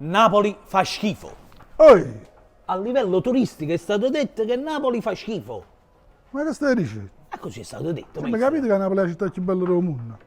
Napoli fa schifo. Oi, A livello turistico è stato detto che Napoli fa schifo. ma che stai dicendo? E così è stato detto. Mi maestro. capite che Napoli è la città più bella del mondo?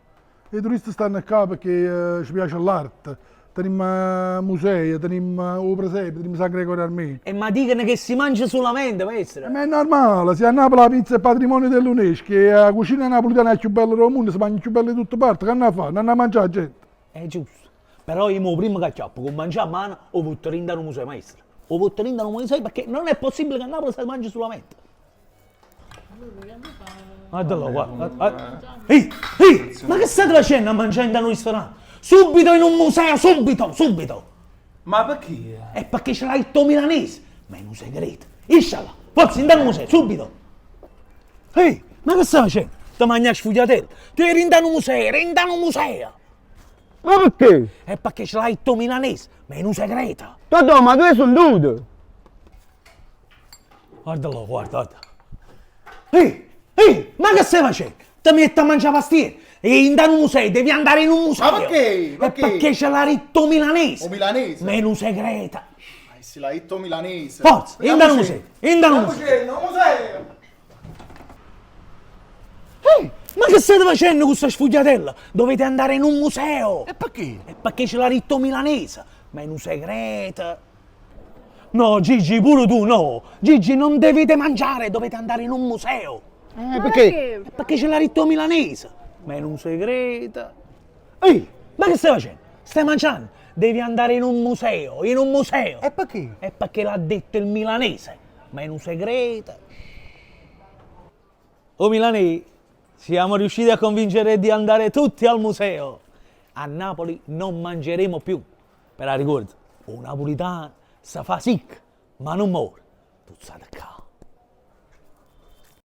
I turisti stanno qua perché ci piace l'arte. Teniamo musei, teniamo il presepe, teniamo San Gregorio Armenio. E ma dicono che si mangia solamente, maestro. Ma è normale, se a Napoli la pizza è patrimonio dell'UNESCO e la cucina napolitana è la più bella del mondo, si mangia più bella di tutte parti, che ne fa? Non ne mangia la gente. È giusto. Però io mo prima che acchiappo con mangiare a mano o butto in un museo, maestro. O butto in un museo perché non è possibile che a Napoli si mangi solamente. Guardalo, guarda. Ehi, ma che state facendo a mangiare in un ristorante? Subito in un museo, subito! Ma perché? È perché ce l'ha il tuo milanese. Ma è un segreto. Isciala, forza, in un museo, subito! Ehi, ma che stai facendo? Ti mangi sfugliatello. Tu eri in un museo! Ma perché? È perché ce l'ha il tuo milanese, ma è un segreto. Totò, ma dove sono nudo? Guardalo, guarda. Ehi, ma che stai facendo? Ti metti a mangiare pastiere e in un museo, devi andare in un museo. Ma perché? È perché ce l'ha ritto milanese. O milanese? Ma è un segreto. Ma si l'ha detto milanese. Forza, in un museo, in un museo. No, museo! Ehi, ma che state facendo con questa sfugliatella? Dovete andare in un museo. E perché? È perché ce l'ha ritto milanese. Ma è un segreto. No, Gigi, pure tu no. Gigi, non dovete mangiare, dovete andare in un museo. Perché? È perché ce l'ha ritto milanese. Ma è un segreto. Ehi, ma che stai facendo? Stai mangiando? Devi andare in un museo, in un museo. E perché? È perché l'ha detto il milanese. Ma è un segreto. Oh milanese, siamo riusciti a convincere di andare tutti al museo. A Napoli non mangeremo più. Però ricorda, un napolitano sa fa sic, ma non muore. Tu sai da